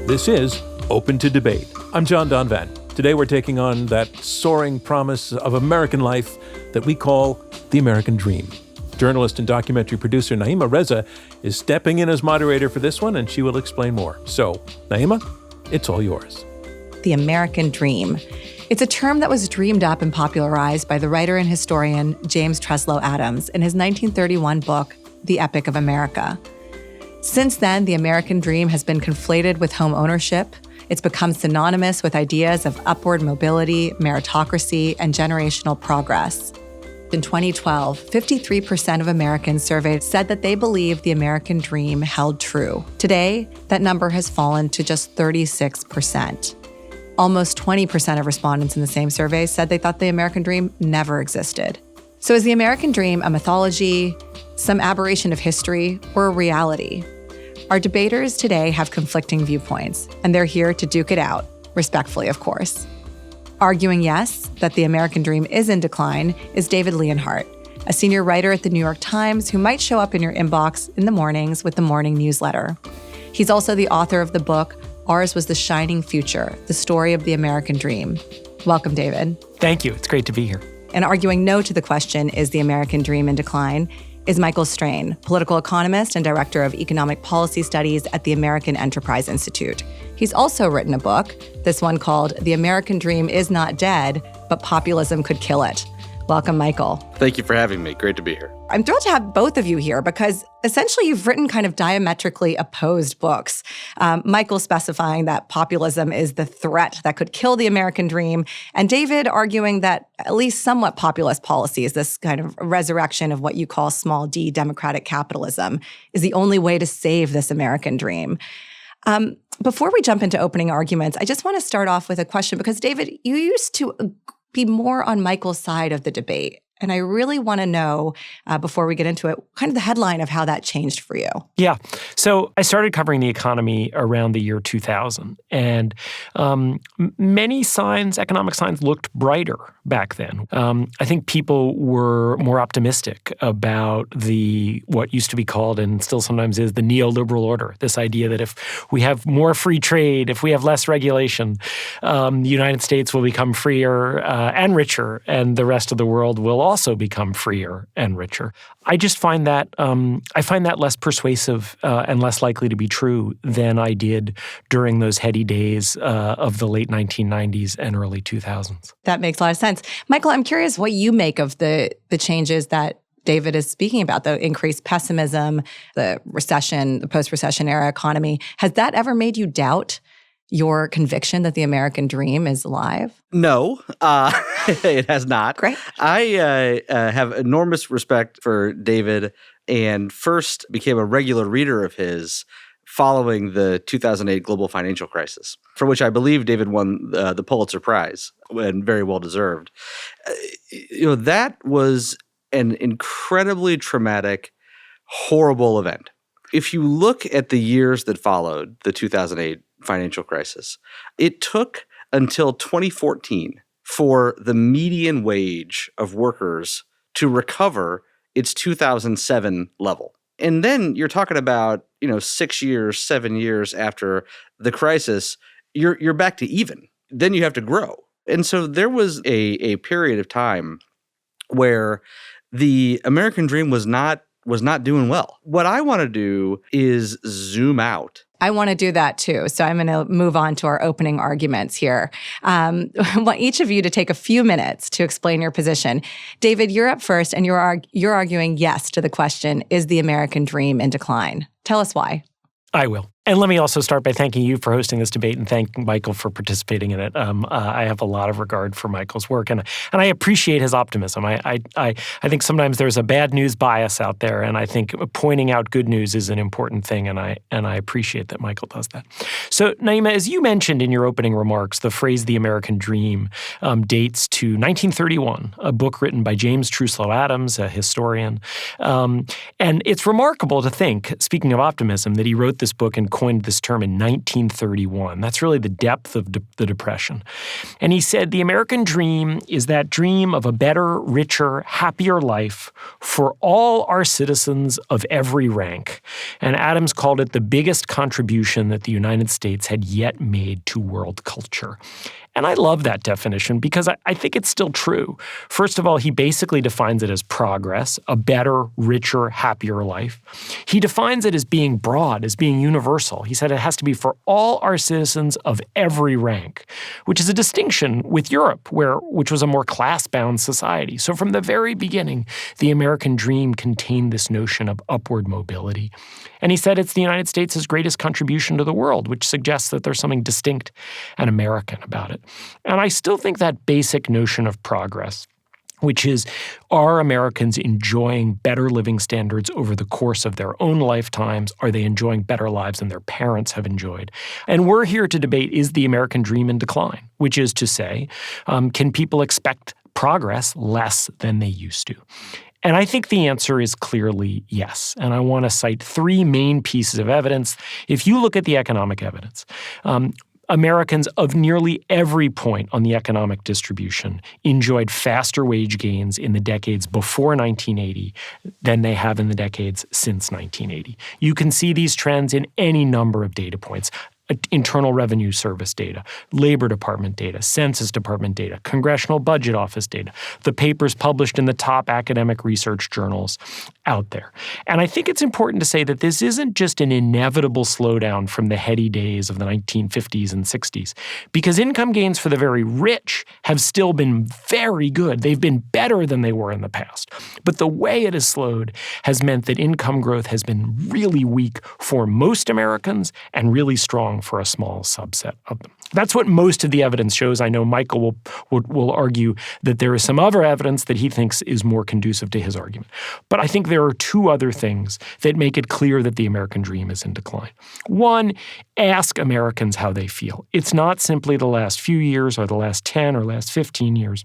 This is Open to Debate. I'm John Donvan. Today we're taking on that soaring promise of American life that we call the American dream. Journalist and documentary producer Naima Reza is stepping in as moderator for this one, and she will explain more. So, Naima, it's all yours. The American dream. It's a term that was dreamed up and popularized by the writer and historian James Treslow Adams in his 1931 book, The Epic of America. Since then, the American dream has been conflated with home ownership. It's become synonymous with ideas of upward mobility, meritocracy, and generational progress. In 2012, 53% of Americans surveyed said that they believed the American dream held true. Today, that number has fallen to just 36%. Almost 20% of respondents in the same survey said they thought the American dream never existed. So is the American dream a mythology, some aberration of history, or a reality? Our debaters today have conflicting viewpoints, and they're here to duke it out, respectfully, of course. Arguing yes, that the American dream is in decline, is David Leonhardt, a senior writer at the New York Times who might show up in your inbox in the mornings with the morning newsletter. He's also the author of the book, Ours Was the Shining Future, The Story of the American Dream. Welcome, David. Thank you. It's great to be here. And arguing no to the question, is the American dream in decline, is Michael Strain, political economist and director of economic policy studies at the American Enterprise Institute. He's also written a book, this one called The American Dream Is Not Dead, but Populism Could Kill It. Welcome, Michael. Thank you for having me. Great to be here. I'm thrilled to have both of you here because essentially you've written kind of diametrically opposed books. Michael specifying that populism is the threat that could kill the American dream, and David arguing that at least somewhat populist policies, this kind of resurrection of what you call small d democratic capitalism, is the only way to save this American dream. Before we jump into opening arguments, I just want to start off with a question because, David, you used to be more on Michael's side of the debate. And I really want to know, before we get into it, kind of the headline of how that changed for you. Yeah. So I started covering the economy around the year 2000. And many signs, economic signs, looked brighter back then. I think people were more optimistic about what used to be called, and still sometimes is, the neoliberal order. This idea that if we have more free trade, if we have less regulation, the United States will become freer and richer, and the rest of the world will also become freer and richer. I just find that less persuasive and less likely to be true than I did during those heady days of the late 1990s and early 2000s. That makes a lot of sense. Michael, I'm curious what you make of the changes that David is speaking about, the increased pessimism, the recession, the post-recession era economy. Has that ever made you doubt your conviction that the American dream is alive? No, it has not. Great. I have enormous respect for David and first became a regular reader of his following the 2008 global financial crisis, for which I believe David won the Pulitzer Prize, and very well deserved. That was an incredibly traumatic, horrible event. If you look at the years that followed the 2008 financial crisis, it took until 2014 for the median wage of workers to recover its 2007 level. And then you're talking about, 6 years, 7 years after the crisis, you're back to even. Then you have to grow. And so there was a period of time where the American dream was not doing well. What I want to do is zoom out. I want to do that too. So I'm going to move on to our opening arguments here. I want each of you to take a few minutes to explain your position. David, you're up first, and you're arguing yes to the question, is the American dream in decline? Tell us why. I will. And let me also start by thanking you for hosting this debate and thanking Michael for participating in it. I have a lot of regard for Michael's work, and I appreciate his optimism. I think sometimes there's a bad news bias out there, and I think pointing out good news is an important thing, and I appreciate that Michael does that. So, Naima, as you mentioned in your opening remarks, the phrase "the American dream" dates to 1931, a book written by James Treslow Adams, a historian. And it's remarkable to think, speaking of optimism, that he wrote this book in coined this term in 1931. That's really the depth of the Depression. And he said, the American dream is that dream of a better, richer, happier life for all our citizens of every rank. And Adams called it the biggest contribution that the United States had yet made to world culture. And I love that definition because I think it's still true. First of all, he basically defines it as progress, a better, richer, happier life. He defines it as being broad, as being universal. He said it has to be for all our citizens of every rank, which is a distinction with Europe, which was a more class-bound society. So from the very beginning, the American dream contained this notion of upward mobility. And he said it's the United States' greatest contribution to the world, which suggests that there's something distinct and American about it. And I still think that basic notion of progress, which is, are Americans enjoying better living standards over the course of their own lifetimes? Are they enjoying better lives than their parents have enjoyed? And we're here to debate, is the American dream in decline? Which is to say, can people expect progress less than they used to? And I think the answer is clearly yes. And I want to cite three main pieces of evidence. If you look at the economic evidence, Americans of nearly every point on the economic distribution enjoyed faster wage gains in the decades before 1980 than they have in the decades since 1980. You can see these trends in any number of data points. Internal Revenue Service data, Labor Department data, Census Department data, Congressional Budget Office data, the papers published in the top academic research journals out there. And I think it's important to say that this isn't just an inevitable slowdown from the heady days of the 1950s and 60s, because income gains for the very rich have still been very good. They've been better than they were in the past. But the way it has slowed has meant that income growth has been really weak for most Americans and really strong for a small subset of them. That's what most of the evidence shows. I know Michael will argue that there is some other evidence that he thinks is more conducive to his argument. But I think there are two other things that make it clear that the American dream is in decline. One, ask Americans how they feel. It's not simply the last few years or the last 10 or last 15 years.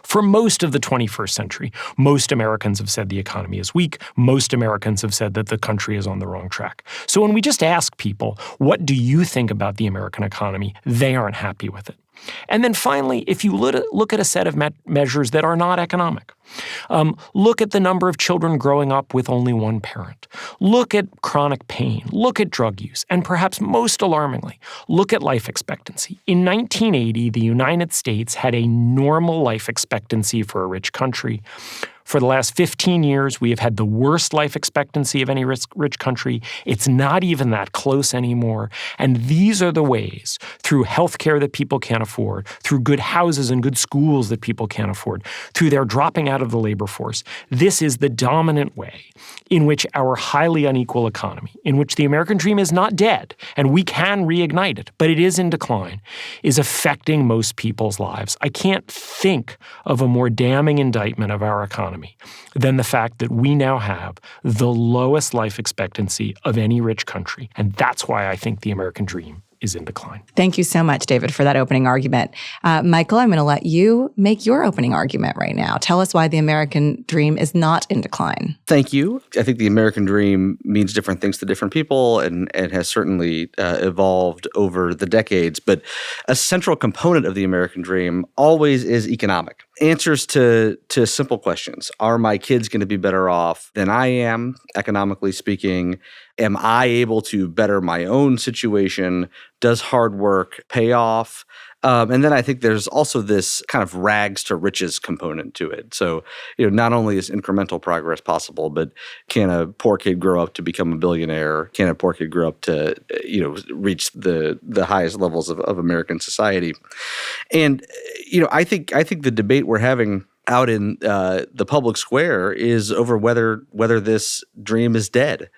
For most of the 21st century, most Americans have said the economy is weak. Most Americans have said that the country is on the wrong track. So when we just ask people, what do you think about the American economy? They aren't happy with it. And then finally, if you look at a set of measures that are not economic, look at the number of children growing up with only one parent. Look at chronic pain. Look at drug use. And perhaps most alarmingly, look at life expectancy. In 1980, the United States had a normal life expectancy for a rich country. For the last 15 years, we have had the worst life expectancy of any rich country. It's not even that close anymore. And these are the ways, through health care that people can't afford, through good houses and good schools that people can't afford, through their dropping out of the labor force. This is the dominant way in which our highly unequal economy, in which the American dream is not dead, and we can reignite it, but it is in decline, is affecting most people's lives. I can't think of a more damning indictment of our economy than the fact that we now have the lowest life expectancy of any rich country. And that's why I think the American dream is in decline. Thank you so much, David, for that opening argument. Michael, I'm going to let you make your opening argument right now. Tell us why the American dream is not in decline. Thank you. I think the American dream means different things to different people and has certainly evolved over the decades. But a central component of the American dream always is economic. Answers to simple questions. Are my kids going to be better off than I am, economically speaking? Am I able to better my own situation? Does hard work pay off? And then I think there's also this kind of rags to riches component to it. So, not only is incremental progress possible, but can a poor kid grow up to become a billionaire? Can a poor kid grow up to, reach the highest levels of American society? And, I think the debate we're having out in the public square is over whether this dream is dead.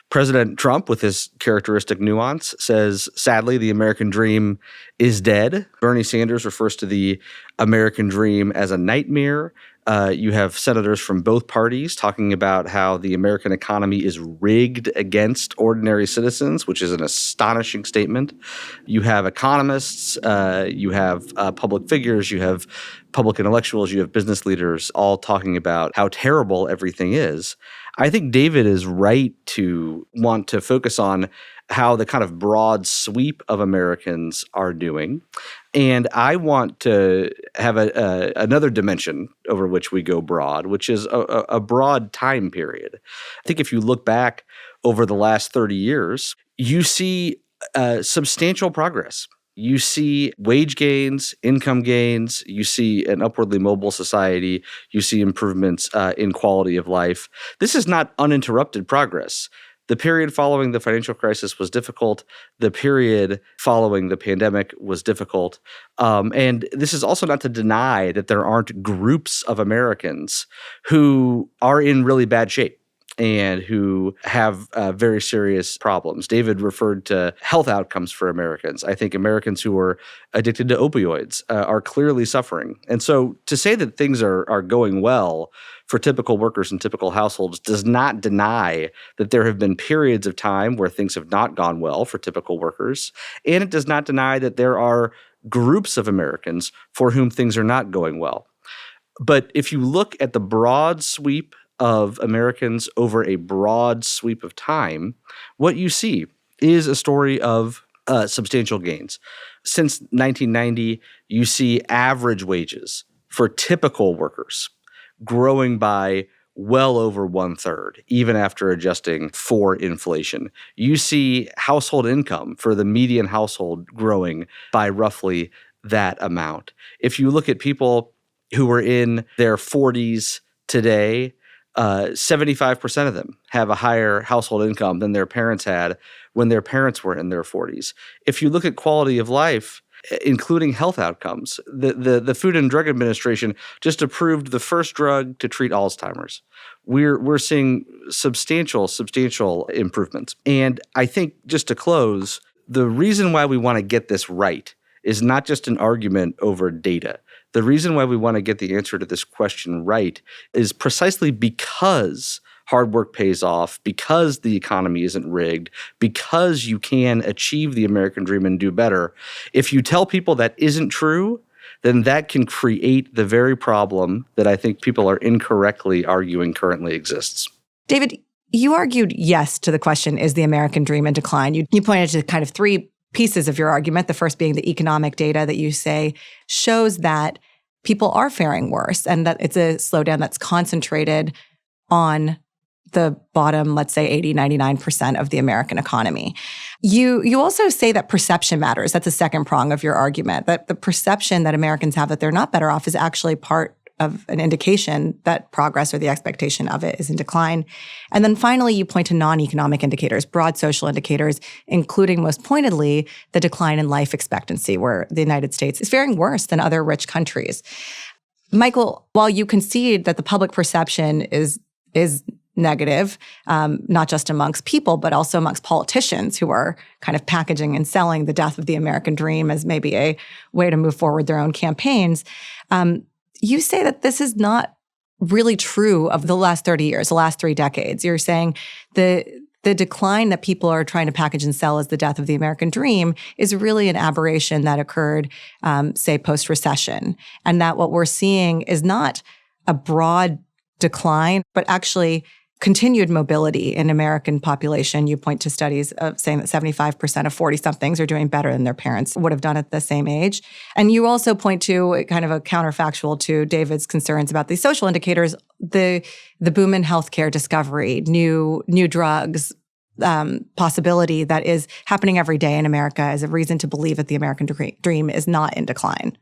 President Trump, with his characteristic nuance, says, sadly, the American dream is dead. Bernie Sanders refers to the American dream as a nightmare. You have senators from both parties talking about how the American economy is rigged against ordinary citizens, which is an astonishing statement. You have economists, you have public figures, you have public intellectuals, you have business leaders all talking about how terrible everything is. I think David is right to want to focus on how the kind of broad sweep of Americans are doing. And I want to have another dimension over which we go broad, which is a broad time period. I think if you look back over the last 30 years, you see substantial progress. You see wage gains, income gains, you see an upwardly mobile society, you see improvements in quality of life. This is not uninterrupted progress. The period following the financial crisis was difficult. The period following the pandemic was difficult. And this is also not to deny that there aren't groups of Americans who are in really bad shape and who have very serious problems. David referred to health outcomes for Americans. I think Americans who are addicted to opioids are clearly suffering. And so to say that things are going well for typical workers and typical households does not deny that there have been periods of time where things have not gone well for typical workers. And it does not deny that there are groups of Americans for whom things are not going well. But if you look at the broad sweep of Americans over a broad sweep of time, what you see is a story of substantial gains. Since 1990, you see average wages for typical workers growing by well over 1/3, even after adjusting for inflation. You see household income for the median household growing by roughly that amount. If you look at people who are in their 40s today, 75% of them have a higher household income than their parents had when their parents were in their 40s. If you look at quality of life, including health outcomes, the Food and Drug Administration just approved the first drug to treat Alzheimer's. We're seeing substantial improvements. And I think, just to close, the reason why we want to get this right is not just an argument over data. The reason why we want to get the answer to this question right is precisely because hard work pays off, because the economy isn't rigged, because you can achieve the American dream and do better. If you tell people that isn't true, then that can create the very problem that I think people are incorrectly arguing currently exists. David, you argued yes to the question, is the American dream in decline? You pointed to kind of three pieces of your argument, the first being the economic data that you say shows that people are faring worse and that it's a slowdown that's concentrated on the bottom, let's say 80, 99% of the American economy. You also say that perception matters. That's a second prong of your argument, that the perception that Americans have that they're not better off is actually part of an indication that progress or the expectation of it is in decline. And then finally, you point to non-economic indicators, broad social indicators, including most pointedly the decline in life expectancy, where the United States is faring worse than other rich countries. Michael, while you concede that the public perception is negative, not just amongst people, but also amongst politicians who are kind of packaging and selling the death of the American dream as maybe a way to move forward their own campaigns, you say that this is not really true of the last 30 years, the last 3 decades. You're saying the decline that people are trying to package and sell as the death of the American dream is really an aberration that occurred, say, post-recession, and that what we're seeing is not a broad decline, but actually continued mobility in American population. You point to studies of saying that 75% of 40-somethings are doing better than their parents would have done at the same age. And you also point to kind of a counterfactual to David's concerns about these social indicators, the boom in healthcare discovery, new drugs, possibility that is happening every day in America as a reason to believe that the American dream is not in decline.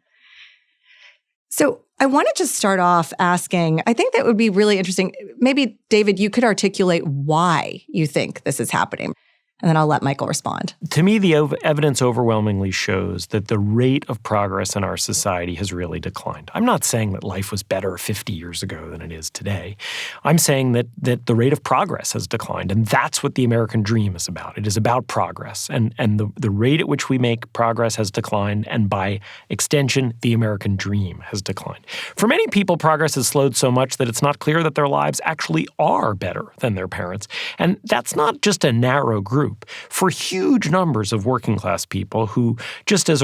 So I want to just start off asking, I think that would be really interesting. Maybe, David, you could articulate why you think this is happening. And then I'll let Michael respond. To me, the evidence overwhelmingly shows that the rate of progress in our society has really declined. I'm not saying that life was better 50 years ago than it is today. I'm saying that the rate of progress has declined, and that's what the American dream is about. It is about progress, and the rate at which we make progress has declined, and by extension, the American dream has declined. For many people, progress has slowed so much that it's not clear that their lives actually are better than their parents, and that's not just a narrow group. group. For huge numbers of working class people who, just as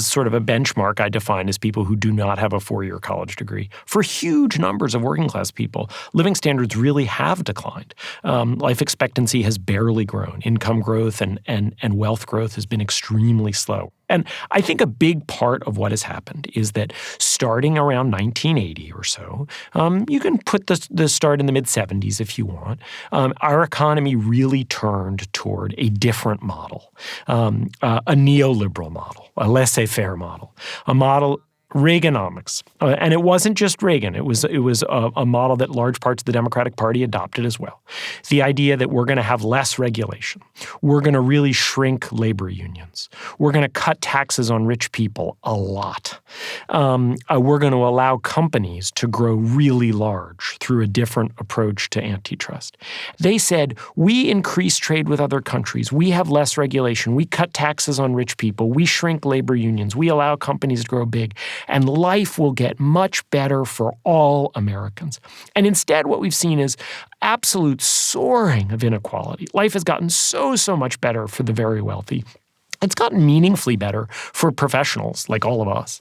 sort of a benchmark, I define as people who do not have a 4-year college degree. For huge numbers of working class people, living standards really have declined. Life expectancy has barely grown. Income growth and wealth growth has been extremely slow. And I think a big part of what has happened is that starting around 1980 or so, you can put the start in the mid-70s if you want, our economy really turned toward a different model, a neoliberal model, a laissez-faire model, a model Reaganomics. And it wasn't just Reagan. It was a model that large parts of the Democratic Party adopted as well. The idea that we're going to have less regulation. We're going to really shrink labor unions. We're going to cut taxes on rich people a lot. We're going to allow companies to grow really large through a different approach to antitrust. They said, we increase trade with other countries. We have less regulation. We cut taxes on rich people. We shrink labor unions. We allow companies to grow big. And life will get much better for all Americans. And instead, what we've seen is absolute soaring of inequality. Life has gotten so much better for the very wealthy. It's gotten meaningfully better for professionals like all of us.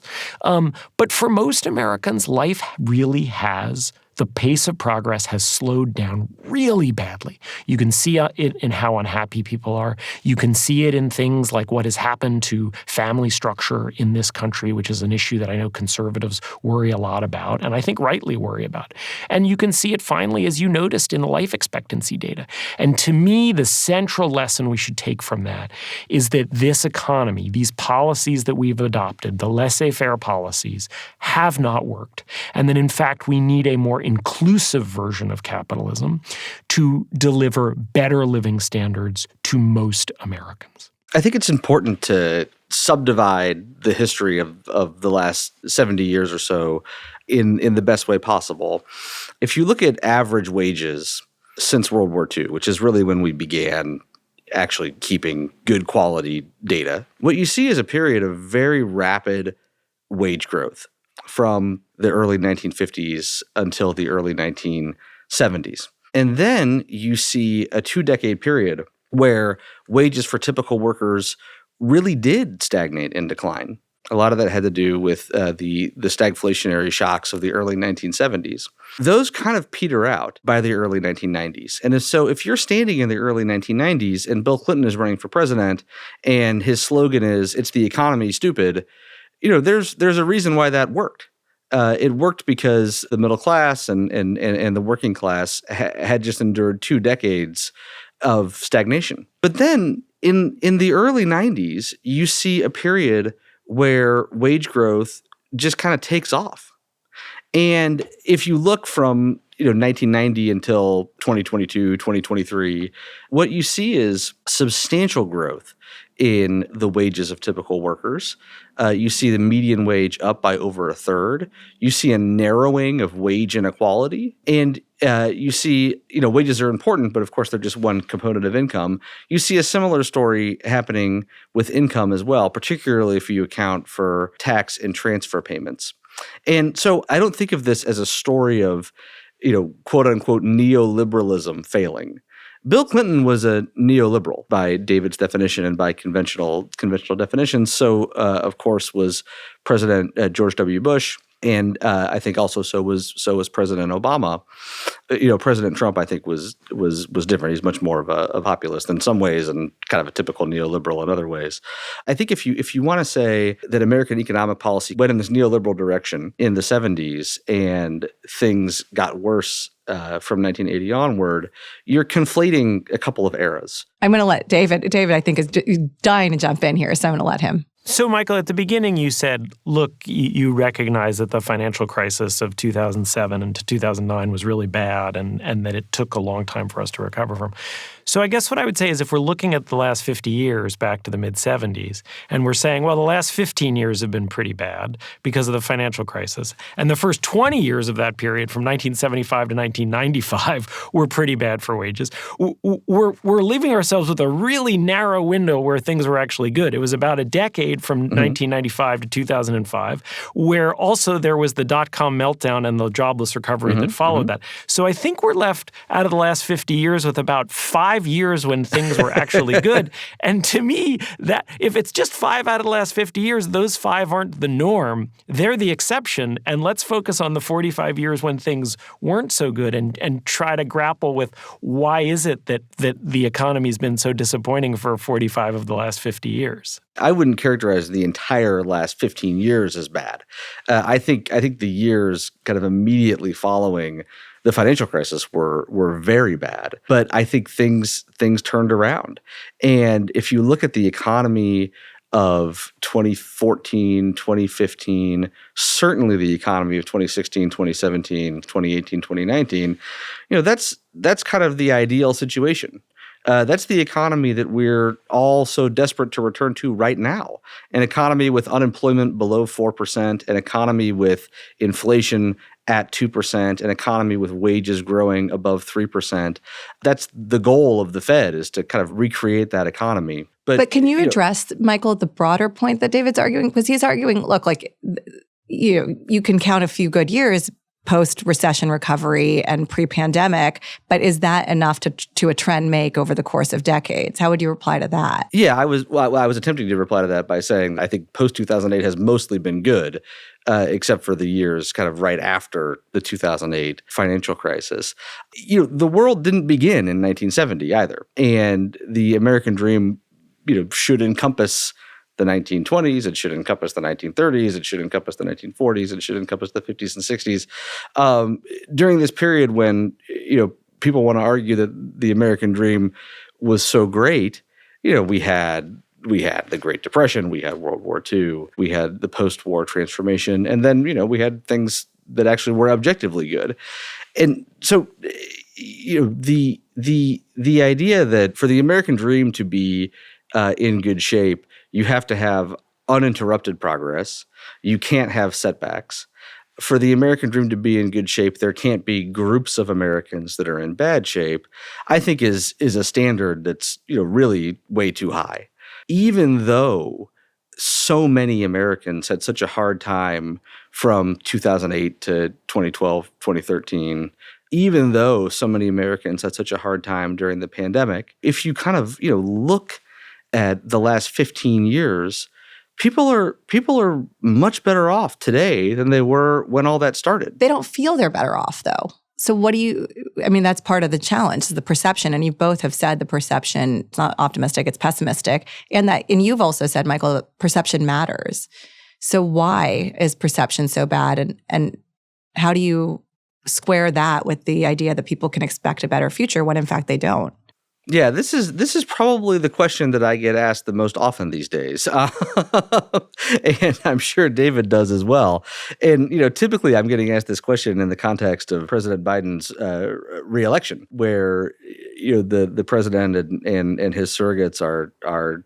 But for most Americans, life really has the pace of progress has slowed down really badly. You can see it in how unhappy people are. You can see it in things like what has happened to family structure in this country, which is an issue that I know conservatives worry a lot about, and I think rightly worry about. And you can see it finally, as you noticed, in the life expectancy data. And to me, the central lesson we should take from that is that this economy, these policies that we've adopted, the laissez-faire policies, have not worked. And that, in fact, we need a more inclusive version of capitalism to deliver better living standards to most Americans. I think it's important to subdivide the history of the last 70 years or so in the best way possible. If you look at average wages since World War II, which is really when we began actually keeping good quality data, what you see is a period of very rapid wage growth from the early 1950s until the early 1970s. And then you see a 2-decade period where wages for typical workers really did stagnate and decline. A lot of that had to do with the stagflationary shocks of the early 1970s. Those kind of peter out by the early 1990s. And so if you're standing in the early 1990s and Bill Clinton is running for president and his slogan is, "It's the economy, stupid," there's a reason why that worked. It worked because the middle class and the working class had just endured 2 decades of stagnation. But then in the early 90s, you see a period where wage growth just kind of takes off. And if you look from 1990 until 2022, 2023, what you see is substantial growth in the wages of typical workers. You see the median wage up by over a third. You see a narrowing of wage inequality. And you see, wages are important, but of course they're just one component of income. You see a similar story happening with income as well, particularly if you account for tax and transfer payments. And so I don't think of this as a story of, quote unquote, neoliberalism failing. Bill Clinton was a neoliberal by David's definition and by conventional definitions. So, of course, was President George W. Bush, and I think also so was President Obama. President Trump, I think, was different. He's much more of a populist in some ways and kind of a typical neoliberal in other ways. I think if you want to say that American economic policy went in this neoliberal direction in the 70s and things got worse from 1980 onward, you're conflating a couple of eras. I'm going to let David, I think, is dying to jump in here, so I'm going to let him. So, Michael, at the beginning you said, look, you recognize that the financial crisis of 2007 and to 2009 was really bad and that it took a long time for us to recover from. So I guess what I would say is if we're looking at the last 50 years back to the mid-70s and we're saying, well, the last 15 years have been pretty bad because of the financial crisis, and the first 20 years of that period from 1975 to 1995 were pretty bad for wages, we're leaving ourselves with a really narrow window where things were actually good. It was about a decade from 1995 to 2005, where also there was the dot-com meltdown and the jobless recovery that followed that. So I think we're left out of the last 50 years with about 5 5 years when things were actually good. And to me, that if it's just 5 out of the last 50 years, those 5 aren't the norm. They're the exception. And let's focus on the 45 years when things weren't so good and try to grapple with why is it that the economy's been so disappointing for 45 of the last 50 years. I wouldn't characterize the entire last 15 years as bad. I think the years kind of immediately following the financial crisis were very bad. But I think things turned around. And if you look at the economy of 2014, 2015, certainly the economy of 2016, 2017, 2018, 2019, that's kind of the ideal situation. That's the economy that we're all so desperate to return to right now. An economy with unemployment below 4%, an economy with inflation at 2%, an economy with wages growing above 3%. That's the goal of the Fed, is to kind of recreate that economy. But can you address, Michael, the broader point that David's arguing? Because he's arguing, look, like, you can count a few good years post-recession recovery and pre-pandemic, but is that enough to a trend make over the course of decades? How would you reply to that? Yeah, I was attempting to reply to that by saying I think post-2008 has mostly been good, except for the years kind of right after the 2008 financial crisis. The world didn't begin in 1970 either, and the American dream, should encompass the 1920s, it should encompass the 1930s, it should encompass the 1940s, it should encompass the 50s and 60s. During this period when, people want to argue that the American dream was so great, we had the Great Depression, we had World War II, we had the post-war transformation, and then, we had things that actually were objectively good. And so, the idea that for the American dream to be in good shape, you have to have uninterrupted progress. You can't have setbacks. For the American dream to be in good shape, there can't be groups of Americans that are in bad shape, I think is a standard that's, really way too high. Even though so many Americans had such a hard time from 2008 to 2012, 2013, even though so many Americans had such a hard time during the pandemic, if you kind of, look at the last 15 years, people are much better off today than they were when all that started. They don't feel they're better off, though. So that's part of the challenge, is the perception. And you both have said the perception, it's not optimistic, it's pessimistic. And you've also said, Michael, that perception matters. So why is perception so bad? And how do you square that with the idea that people can expect a better future when in fact they don't? Yeah, this is probably the question that I get asked the most often these days, and I'm sure David does as well. And typically I'm getting asked this question in the context of President Biden's reelection, where the president and his surrogates are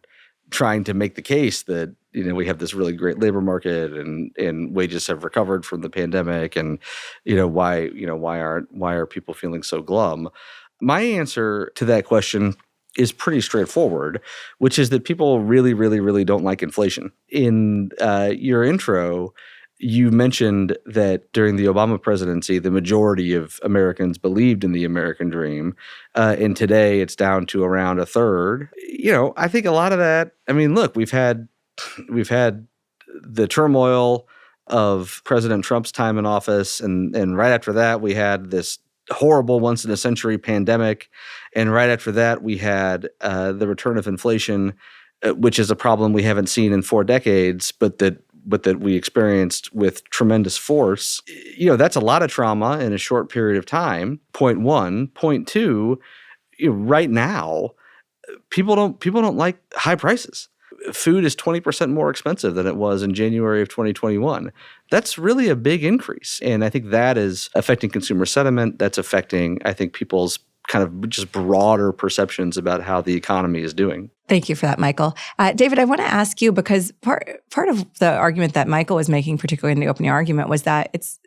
trying to make the case that we have this really great labor market and wages have recovered from the pandemic, and why are people feeling so glum? My answer to that question is pretty straightforward, which is that people really, really, really don't like inflation. In your intro, you mentioned that during the Obama presidency, the majority of Americans believed in the American dream, and today it's down to around a third. I think a lot of that. Look, we've had the turmoil of President Trump's time in office, and right after that, we had this horrible once-in-a-century pandemic, and right after that we had the return of inflation, which is a problem we haven't seen in 4 decades, but that we experienced with tremendous force. That's a lot of trauma in a short period of time. Point one. Point two, right now, people don't like high prices. Food is 20% more expensive than it was in January of 2021. That's really a big increase. And I think that is affecting consumer sentiment. That's affecting, I think, people's kind of just broader perceptions about how the economy is doing. Thank you for that, Michael. David, I want to ask you, because part of the argument that Michael was making, particularly in the opening argument, was that it's,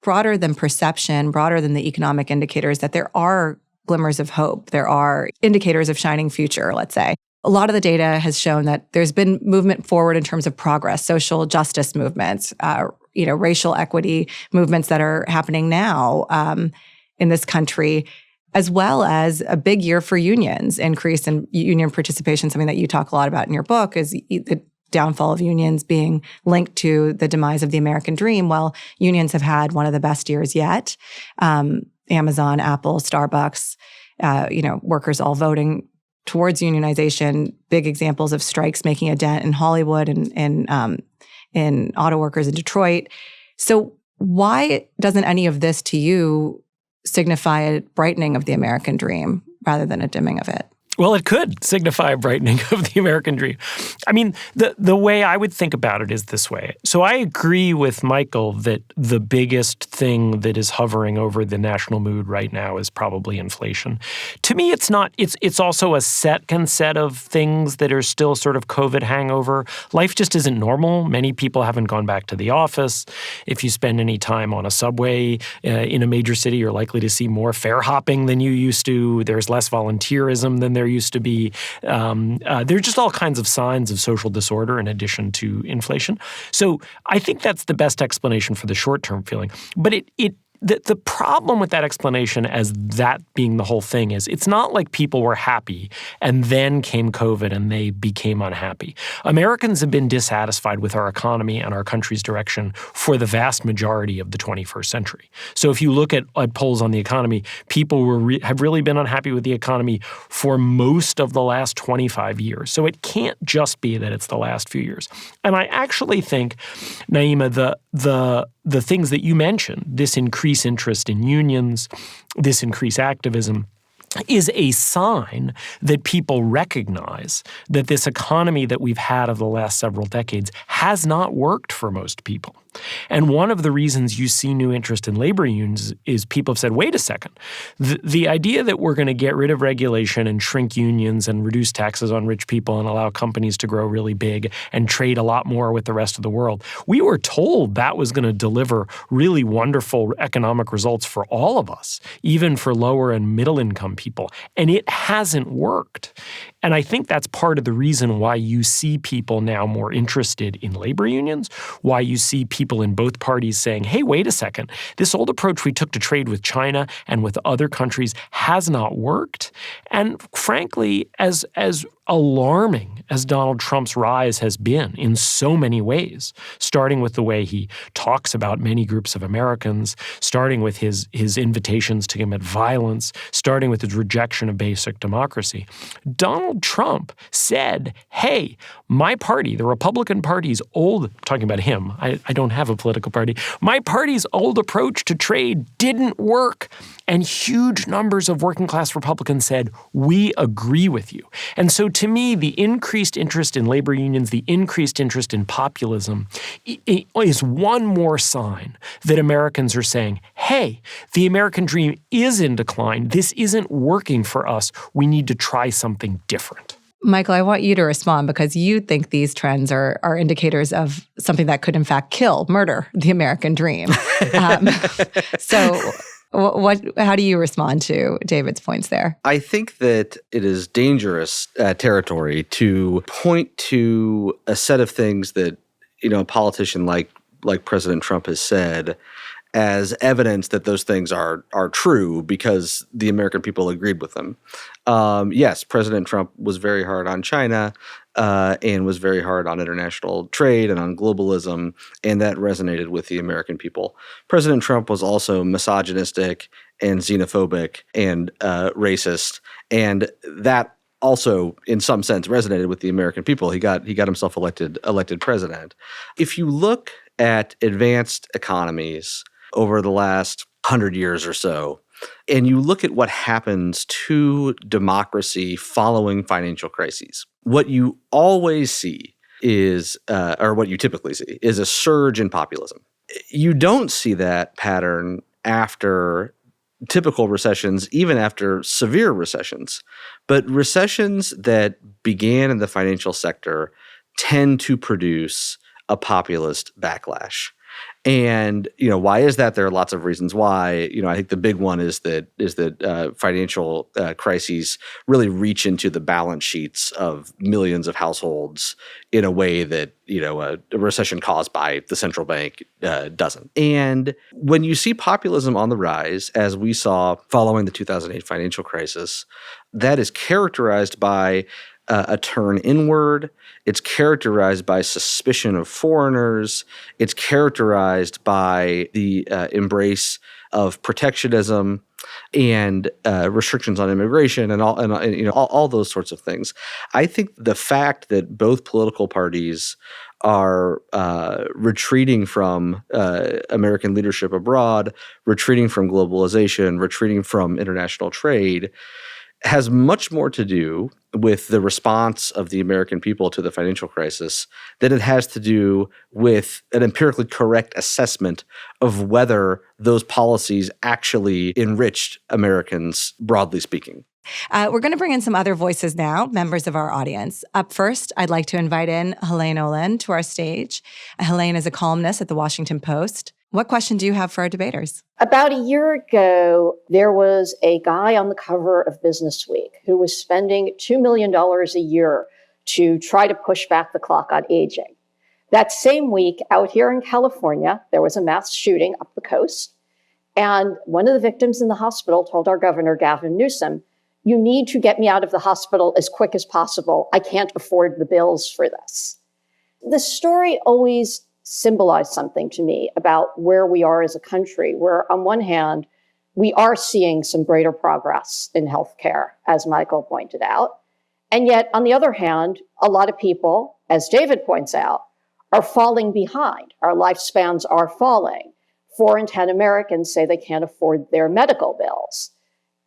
broader than perception, broader than the economic indicators, that there are glimmers of hope. There are indicators of shining future, let's say. A lot of the data has shown that there's been movement forward in terms of progress, social justice movements, racial equity movements that are happening now in this country. as well as a big year for unions. Increase in union participation, something that you talk a lot about in your book, is the downfall of unions being linked to the demise of the American dream. Well, unions have had one of the best years yet. Amazon, Apple, Starbucks, workers all voting towards unionization. Big examples of strikes making a dent in Hollywood and in auto workers in Detroit. So why doesn't any of this to you signify a brightening of the American dream rather than a dimming of it? Well, it could signify a brightening of the American dream. I mean, the way I would think about it is this way. So I agree with Michael that the biggest thing that is hovering over the national mood right now is probably inflation. To me, it's not. It's also a second set of things that are still sort of COVID hangover. Life just isn't normal. Many people haven't gone back to the office. If you spend any time on a subway in a major city, you're likely to see more fare hopping than you used to. There's less volunteerism than there used to be. There are just all kinds of signs of social disorder in addition to inflation. So I think that's the best explanation for the short-term feeling. But the problem with that explanation as that being the whole thing is it's not like people were happy and then came COVID and they became unhappy. Americans have been dissatisfied with our economy and our country's direction for the vast majority of the 21st century. So if you look at polls on the economy, people have really been unhappy with the economy for most of the last 25 years. So it can't just be that it's the last few years. And I actually think, Naima, the things that you mentioned, this increased interest in unions, this increased activism, is a sign that people recognize that this economy that we've had of the last several decades has not worked for most people. And one of the reasons you see new interest in labor unions is people have said, wait a second, the idea that we're going to get rid of regulation and shrink unions and reduce taxes on rich people and allow companies to grow really big and trade a lot more with the rest of the world, we were told that was going to deliver really wonderful economic results for all of us, even for lower and middle income people. And it hasn't worked. And I think that's part of the reason why you see people now more interested in labor unions, why you see people in both parties saying, hey, wait a second, this old approach we took to trade with China and with other countries has not worked. And frankly, as alarming as Donald Trump's rise has been in so many ways, starting with the way he talks about many groups of Americans, starting with his invitations to commit violence, starting with his rejection of basic democracy, Donald Trump said, hey, my party, the Republican Party's old, talking about him, I don't have a political party, my party's old approach to trade didn't work. And huge numbers of working class Republicans said, we agree with you. And so to me, the increased interest in labor unions, the increased interest in populism is one more sign that Americans are saying, hey, the American dream is in decline. This isn't working for us. We need to try something different. Michael, I want you to respond because you think these trends are indicators of something that could, in fact, murder the American dream. So how do you respond to David's points there? I think that it is dangerous territory to point to a set of things that, a politician like President Trump has said as evidence that those things are true because the American people agreed with them. Yes, President Trump was very hard on China and was very hard on international trade and on globalism, and that resonated with the American people. President Trump was also misogynistic and xenophobic and racist, and that also, in some sense, resonated with the American people. He got himself elected president. If you look at advanced economies over the last 100 years or so, and you look at what happens to democracy following financial crises, what you always see is, or what you typically see, is a surge in populism. You don't see that pattern after typical recessions, even after severe recessions. But recessions that began in the financial sector tend to produce a populist backlash. And, why is that? There are lots of reasons why. I think the big one is that financial crises really reach into the balance sheets of millions of households in a way that, a recession caused by the central bank doesn't. And when you see populism on the rise, as we saw following the 2008 financial crisis, that is characterized by a turn inward. It's characterized by suspicion of foreigners. It's characterized by the embrace of protectionism and restrictions on immigration and all those sorts of things. I think the fact that both political parties are retreating from American leadership abroad, retreating from globalization, retreating from international trade, has much more to do with the response of the American people to the financial crisis than it has to do with an empirically correct assessment of whether those policies actually enriched Americans, broadly speaking. We're going to bring in some other voices now, members of our audience. Up first, I'd like to invite in Helaine Olen to our stage. Helaine is a columnist at the Washington Post. What question do you have for our debaters? About a year ago, there was a guy on the cover of Business Week who was spending $2 million a year to try to push back the clock on aging. That same week, out here in California, there was a mass shooting up the coast. And one of the victims in the hospital told our governor, Gavin Newsom, "You need to get me out of the hospital as quick as possible. I can't afford the bills for this." The story always symbolized something to me about where we are as a country, where on one hand, we are seeing some greater progress in healthcare, as Michael pointed out. And yet, on the other hand, a lot of people, as David points out, are falling behind. Our lifespans are falling. 4 in 10 Americans say they can't afford their medical bills.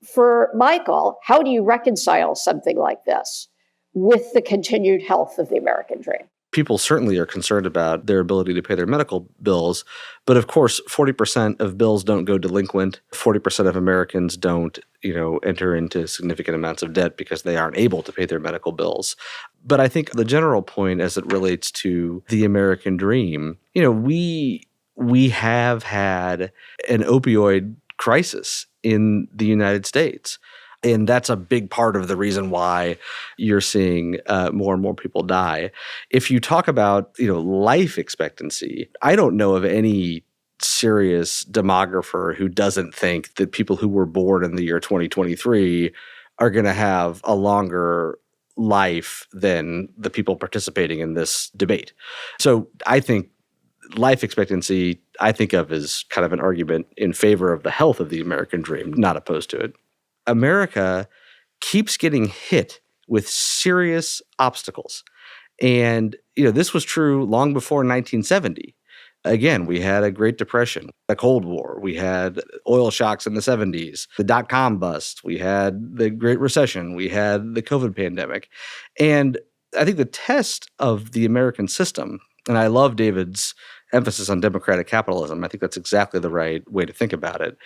For Michael, how do you reconcile something like this with the continued health of the American dream? People certainly are concerned about their ability to pay their medical bills. But of course, 40% of bills don't go delinquent. 40% of Americans don't, enter into significant amounts of debt because they aren't able to pay their medical bills. But I think the general point as it relates to the American dream, we have had an opioid crisis in the United States. And that's a big part of the reason why you're seeing more and more people die. If you talk about, life expectancy, I don't know of any serious demographer who doesn't think that people who were born in the year 2023 are going to have a longer life than the people participating in this debate. So I think life expectancy, I think of as kind of an argument in favor of the health of the American dream, not opposed to it. America keeps getting hit with serious obstacles. And, this was true long before 1970. Again, we had a Great Depression, a Cold War, we had oil shocks in the 70s, the dot-com bust, we had the Great Recession, we had the COVID pandemic. And I think the test of the American system, and I love David's emphasis on democratic capitalism, I think that's exactly the right way to think about it,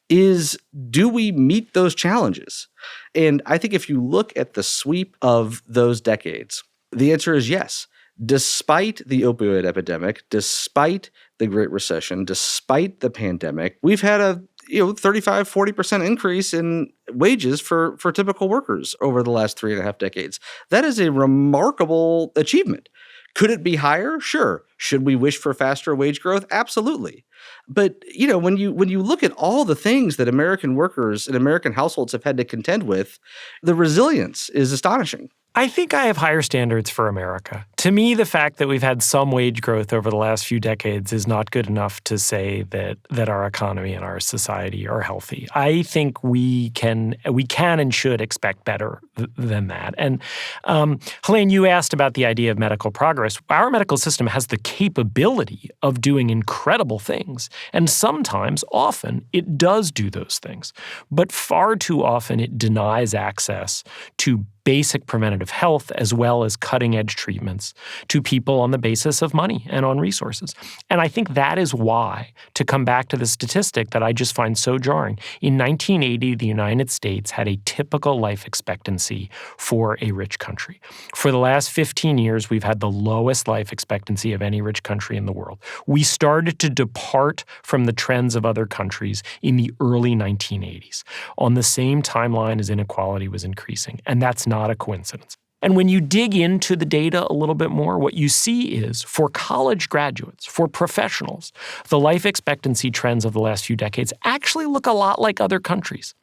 is do we meet those challenges? And I think if you look at the sweep of those decades, the answer is yes. Despite the opioid epidemic, despite the Great Recession, despite the pandemic, we've had a 35-40% increase in wages for typical workers over the last 3.5 decades. That is a remarkable achievement. Could it be higher? Sure. Should we wish for faster wage growth? Absolutely. But, when you look at all the things that American workers and American households have had to contend with, the resilience is astonishing. I think I have higher standards for America. To me, the fact that we've had some wage growth over the last few decades is not good enough to say that our economy and our society are healthy. I think we can and should expect better than that. And Helaine, you asked about the idea of medical progress. Our medical system has the capability of doing incredible things, and sometimes, often, it does do those things. But far too often, it denies access to basic preventative health as well as cutting-edge treatments to people on the basis of money and on resources. And I think that is why, to come back to the statistic that I just find so jarring, in 1980, the United States had a typical life expectancy for a rich country. For the last 15 years, we've had the lowest life expectancy of any rich country in the world. We started to depart from the trends of other countries in the early 1980s, on the same timeline as inequality was increasing. And that's not a coincidence. And when you dig into the data a little bit more, what you see is for college graduates, for professionals, the life expectancy trends of the last few decades actually look a lot like other countries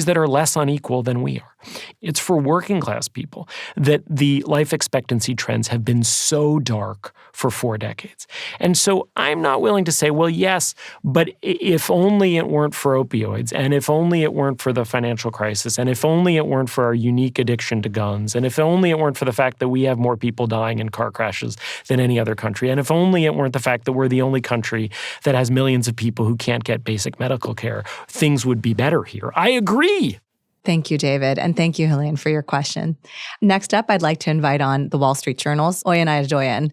that are less unequal than we are. It's for working class people that the life expectancy trends have been so dark for 4 decades. And so I'm not willing to say, well, yes, but if only it weren't for opioids, and if only it weren't for the financial crisis, and if only it weren't for our unique addiction to guns, and if only it weren't for the fact that we have more people dying in car crashes than any other country, and if only it weren't the fact that we're the only country that has millions of people who can't get basic medical care, things would be better here. I agree. Thank you, David. And thank you, Helaine, for your question. Next up, I'd like to invite on the Wall Street Journal's Oyen Adedoyin.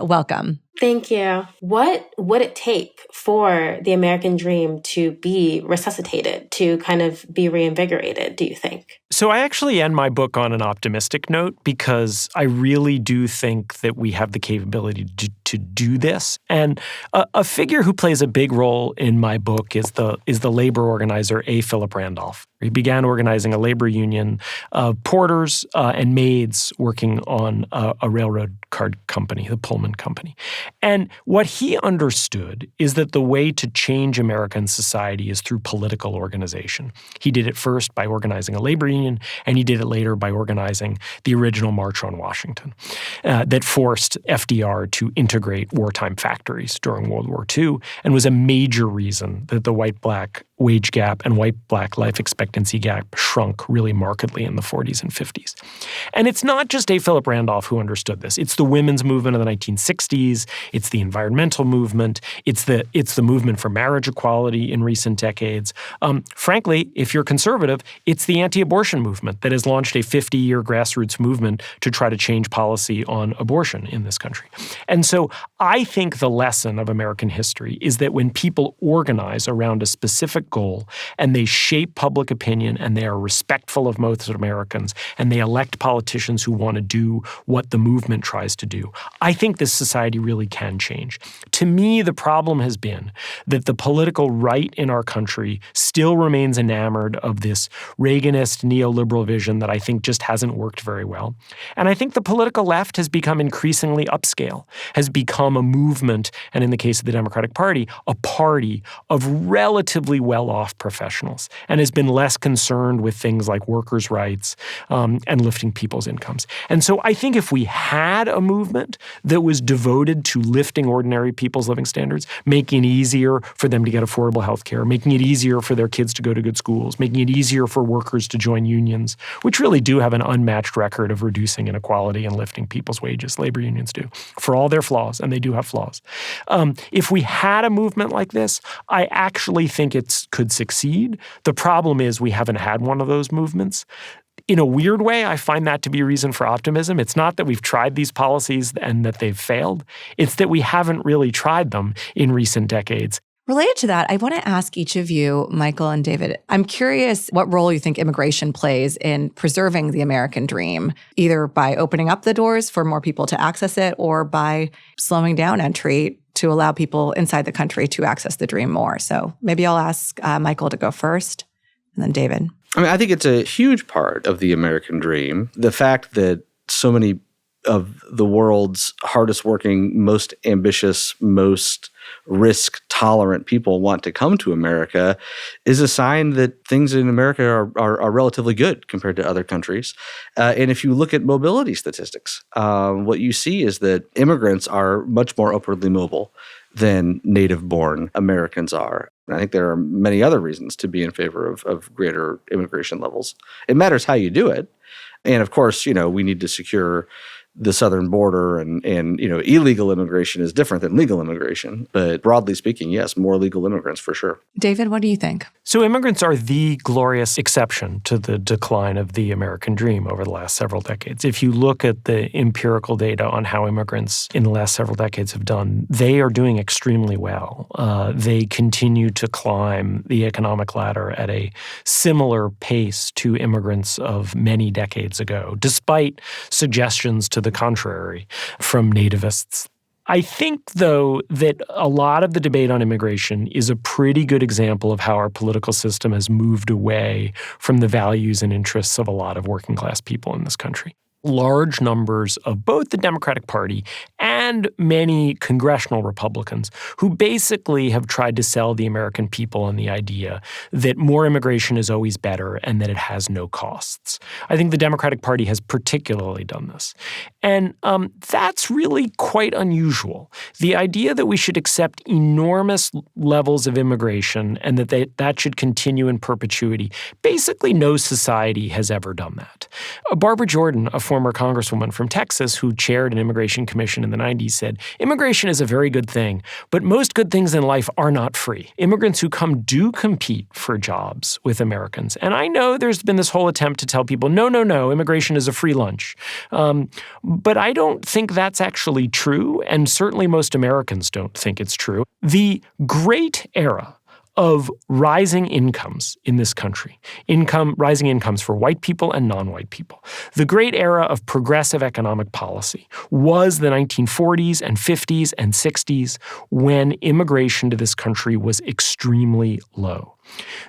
Welcome. Thank you. What would it take for the American dream to be resuscitated, to kind of be reinvigorated, do you think? So I actually end my book on an optimistic note because I really do think that we have the capability to do this. And a figure who plays a big role in my book is the labor organizer A. Philip Randolph. He began organizing a labor union of porters and maids working on a railroad car company, the Pullman Company. And what he understood is that the way to change American society is through political organization. He did it first by organizing a labor union, and he did it later by organizing the original March on Washington that forced FDR to integrate wartime factories during World War II and was a major reason that the white-black wage gap and white-black life expectancy gap shrunk really markedly in the 40s and 50s. And it's not just A. Philip Randolph who understood this. It's the women's movement of the 1960s. It's the environmental movement. It's the movement for marriage equality in recent decades. Frankly, if you're conservative, it's the anti-abortion movement that has launched a 50-year grassroots movement to try to change policy on abortion in this country. And so I think the lesson of American history is that when people organize around a specific goal and they shape public opinion and they are respectful of most Americans and they elect politicians who want to do what the movement tries to do, I think this society really can change. To me, the problem has been that the political right in our country still remains enamored of this Reaganist neoliberal vision that I think just hasn't worked very well. And I think the political left has become increasingly upscale, has become a movement, and in the case of the Democratic Party, a party of relatively well-off professionals, and has been less concerned with things like workers' rights and lifting people's incomes. And so I think if we had a movement that was devoted to lifting ordinary people's living standards, making it easier for them to get affordable health care, making it easier for their kids to go to good schools, making it easier for workers to join unions, which really do have an unmatched record of reducing inequality and lifting people's wages. Labor unions do, for all their flaws, and they do have flaws. If we had a movement like this, I actually think it could succeed. The problem is we haven't had one of those movements. In a weird way, I find that to be a reason for optimism. It's not that we've tried these policies and that they've failed. It's that we haven't really tried them in recent decades. Related to that, I want to ask each of you, Michael and David, I'm curious what role you think immigration plays in preserving the American dream, either by opening up the doors for more people to access it or by slowing down entry to allow people inside the country to access the dream more. So maybe I'll ask Michael to go first, and then David. I mean, I think it's a huge part of the American dream. The fact that so many of the world's hardest working, most ambitious, most risk-tolerant people want to come to America is a sign that things in America are relatively good compared to other countries. And if you look at mobility statistics, what you see is that immigrants are much more upwardly mobile than native-born Americans are. And I think there are many other reasons to be in favor of greater immigration levels. It matters how you do it. And of course, we need to secure the southern border and illegal immigration is different than legal immigration. But broadly speaking, yes, more legal immigrants for sure. David, what do you think? So immigrants are the glorious exception to the decline of the American dream over the last several decades. If you look at the empirical data on how immigrants in the last several decades have done, they are doing extremely well. They continue to climb the economic ladder at a similar pace to immigrants of many decades ago, despite suggestions to the contrary from nativists. I think, though, that a lot of the debate on immigration is a pretty good example of how our political system has moved away from the values and interests of a lot of working class people in this country. Large numbers of both the Democratic Party and many congressional Republicans who basically have tried to sell the American people on the idea that more immigration is always better and that it has no costs. I think the Democratic Party has particularly done this. And that's really quite unusual. The idea that we should accept enormous levels of immigration and that should continue in perpetuity, basically no society has ever done that. Barbara Jordan, a former congresswoman from Texas who chaired an immigration commission in the 90s, said, "Immigration is a very good thing, but most good things in life are not free. Immigrants who come do compete for jobs with Americans." And I know there's been this whole attempt to tell people, no, immigration is a free lunch. But I don't think that's actually true, and certainly most Americans don't think it's true. The great era of rising incomes in this country, rising incomes for white people and non-white people. The great era of progressive economic policy was the 1940s and 50s and 60s when immigration to this country was extremely low.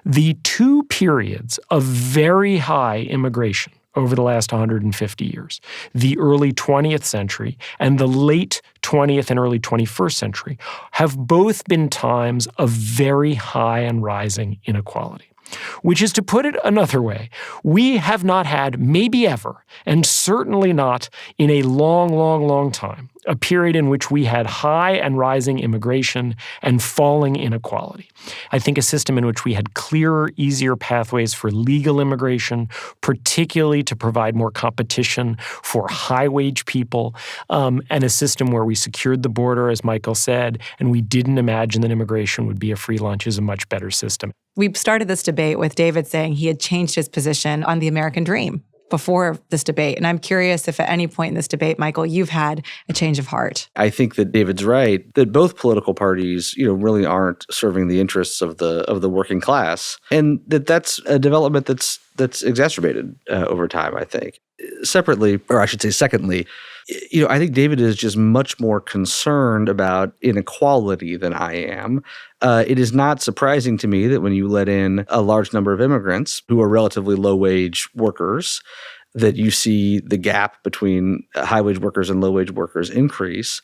The two periods of very high immigration over the last 150 years, the early 20th century and the late 20th and early 21st century, have both been times of very high and rising inequality. Which is, to put it another way, we have not had, maybe ever, and certainly not in a long time, a period in which we had high and rising immigration and falling inequality. I think a system in which we had clearer, easier pathways for legal immigration, particularly to provide more competition for high-wage people, and a system where we secured the border, as Michael said, and we didn't imagine that immigration would be a free lunch is a much better system. We started this debate with David saying he had changed his position on the American dream before this debate. And I'm curious if at any point in this debate, Michael, you've had a change of heart. I think that David's right, that both political parties, really aren't serving the interests of the working class. And that's a development that's exacerbated over time, I think. Separately, or I should say secondly, I think David is just much more concerned about inequality than I am. It is not surprising to me that when you let in a large number of immigrants who are relatively low-wage workers, that you see the gap between high-wage workers and low-wage workers increase.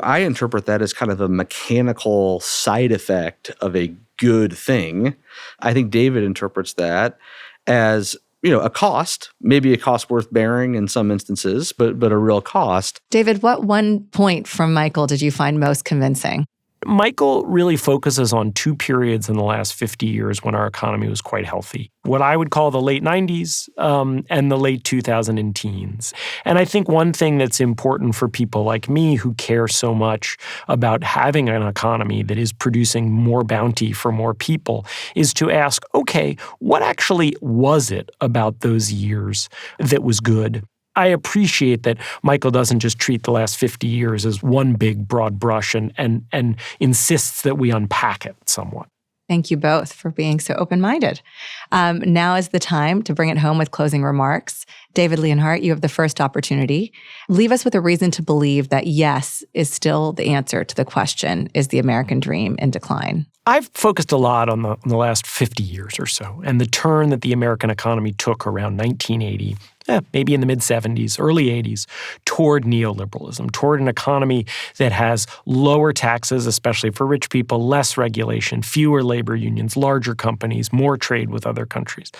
I interpret that as kind of a mechanical side effect of a good thing. I think David interprets that as a cost, maybe a cost worth bearing in some instances, but a real cost. David, what one point from Michael did you find most convincing? Michael really focuses on two periods in the last 50 years when our economy was quite healthy. What I would call the late 90s and the late 2000 teens. And I think one thing that's important for people like me who care so much about having an economy that is producing more bounty for more people is to ask, okay, what actually was it about those years that was good? I appreciate that Michael doesn't just treat the last 50 years as one big broad brush and insists that we unpack it somewhat. Thank you both for being so open-minded. Now is the time to bring it home with closing remarks. David Leonhardt, you have the first opportunity. Leave us with a reason to believe that yes is still the answer to the question, is the American dream in decline? I've focused a lot on the last 50 years or so and the turn that the American economy took around 1980, maybe in the mid-70s, early 80s, toward neoliberalism, toward an economy that has lower taxes, especially for rich people, less regulation, fewer labor unions, larger companies, more trade with other countries.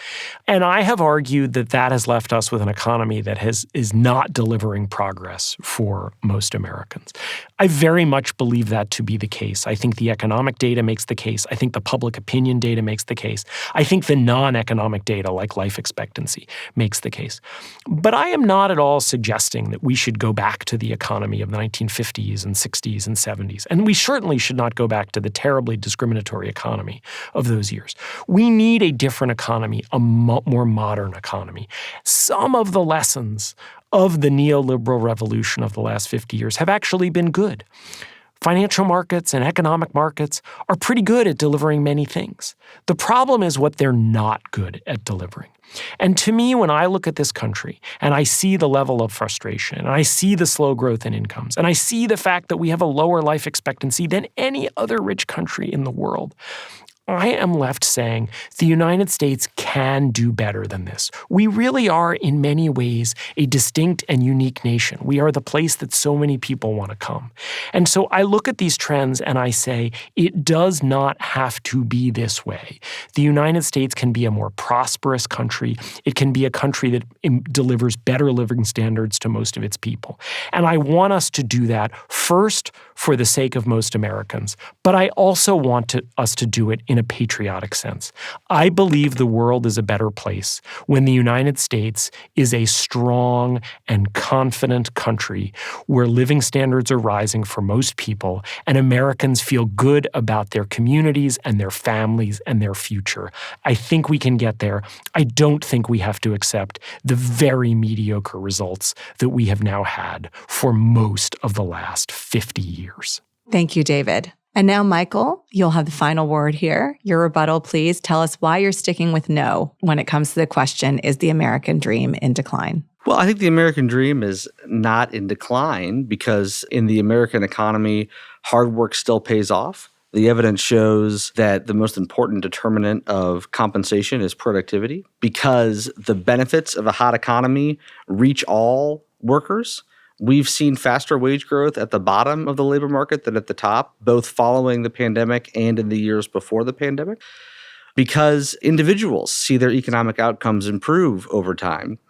And I have argued that that has left us with an economy that is not delivering progress for most Americans. I very much believe that to be the case. I think the economic data makes the case. I think the public opinion data makes the case. I think the non-economic data, like life expectancy, makes the case. But I am not at all suggesting that we should go back to the economy of the 1950s and 60s and 70s. And we certainly should not go back to the terribly discriminatory economy of those years. We need a different economy, a more modern economy. Some of the lessons of the neoliberal revolution of the last 50 years have actually been good. Financial markets and economic markets are pretty good at delivering many things. The problem is what they're not good at delivering. And to me, when I look at this country and I see the level of frustration, and I see the slow growth in incomes, and I see the fact that we have a lower life expectancy than any other rich country in the world, I am left saying the United States can do better than this. We really are, in many ways, a distinct and unique nation. We are the place that so many people want to come. And so I look at these trends and I say, it does not have to be this way. The United States can be a more prosperous country. It can be a country that delivers better living standards to most of its people. And I want us to do that first for the sake of most Americans, but I also want us to do it in a patriotic sense. I believe the world is a better place when the United States is a strong and confident country where living standards are rising for most people and Americans feel good about their communities and their families and their future. I think we can get there. I don't think we have to accept the very mediocre results that we have now had for most of the last 50 years. Thank you, David. And now, Michael, you'll have the final word here. Your rebuttal, please. Tell us why you're sticking with no when it comes to the question, is the American dream in decline? Well, I think the American dream is not in decline because in the American economy, hard work still pays off. The evidence shows that the most important determinant of compensation is productivity because the benefits of a hot economy reach all workers. We've seen faster wage growth at the bottom of the labor market than at the top, both following the pandemic and in the years before the pandemic, because individuals see their economic outcomes improve over time,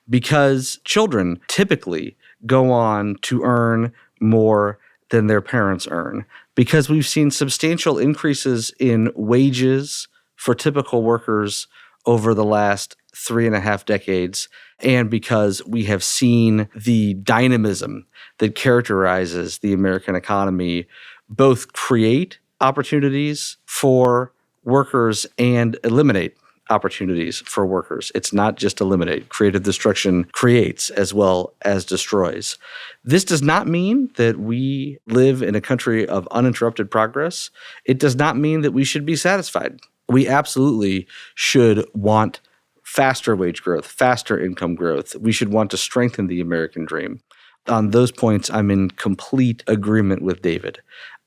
because children typically go on to earn more than their parents earn, because we've seen substantial increases in wages for typical workers over the last 3.5 decades, and because we have seen the dynamism that characterizes the American economy both create opportunities for workers and eliminate opportunities for workers. It's not just eliminate. Creative destruction creates as well as destroys. This does not mean that we live in a country of uninterrupted progress. It does not mean that we should be satisfied. We absolutely should want faster wage growth, faster income growth. We should want to strengthen the American dream. On those points, I'm in complete agreement with David.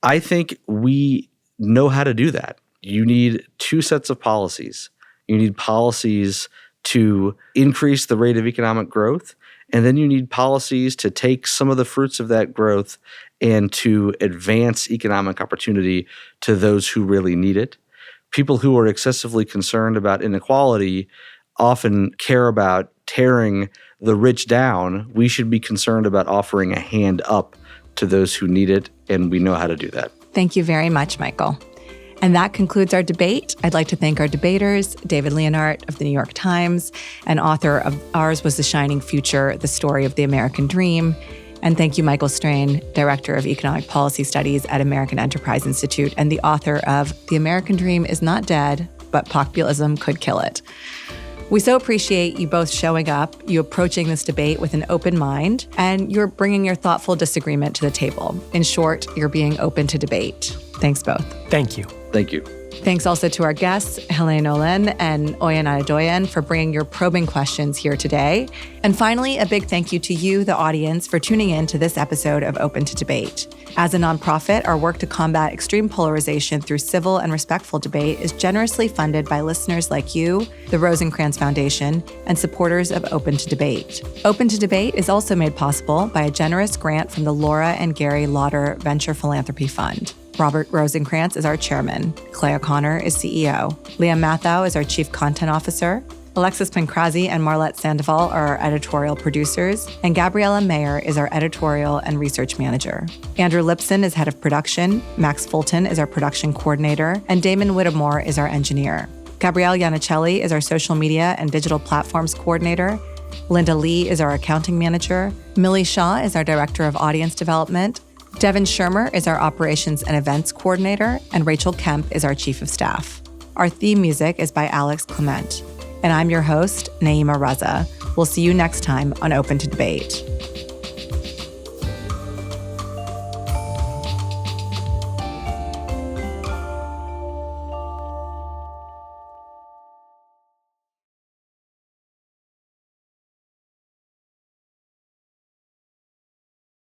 I think we know how to do that. You need two sets of policies. You need policies to increase the rate of economic growth, and then you need policies to take some of the fruits of that growth and to advance economic opportunity to those who really need it. People who are excessively concerned about inequality often care about tearing the rich down. We should be concerned about offering a hand up to those who need it, and we know how to do that. Thank you very much, Michael. And that concludes our debate. I'd like to thank our debaters, David Leonhardt of the New York Times, and author of Ours Was the Shining Future, The Story of the American Dream. And thank you, Michael Strain, Director of Economic Policy Studies at American Enterprise Institute and the author of The American Dream is Not Dead, but Populism Could Kill It. We so appreciate you both showing up, you approaching this debate with an open mind, and you're bringing your thoughtful disagreement to the table. In short, you're being open to debate. Thanks both. Thank you. Thank you. Thanks also to our guests, Helaine Olen and Oyen Adedoyan, for bringing your probing questions here today. And finally, a big thank you to you, the audience, for tuning in to this episode of Open to Debate. As a nonprofit, our work to combat extreme polarization through civil and respectful debate is generously funded by listeners like you, the Rosencrantz Foundation, and supporters of Open to Debate. Open to Debate is also made possible by a generous grant from the Laura and Gary Lauder Venture Philanthropy Fund. Robert Rosencrantz is our chairman. Clay O'Connor is CEO. Liam Mathau is our chief content officer. Alexis Pancrazzi and Marlette Sandoval are our editorial producers, and Gabriella Mayer is our editorial and research manager. Andrew Lipson is head of production, Max Fulton is our production coordinator, and Damon Whittemore is our engineer. Gabrielle Iannicelli is our social media and digital platforms coordinator, Linda Lee is our accounting manager. Millie Shaw is our director of audience development. Devin Shermer is our operations and events coordinator. And Rachel Kemp is our chief of staff. Our theme music is by Alex Clement. And I'm your host, Naima Raza. We'll see you next time on Open to Debate.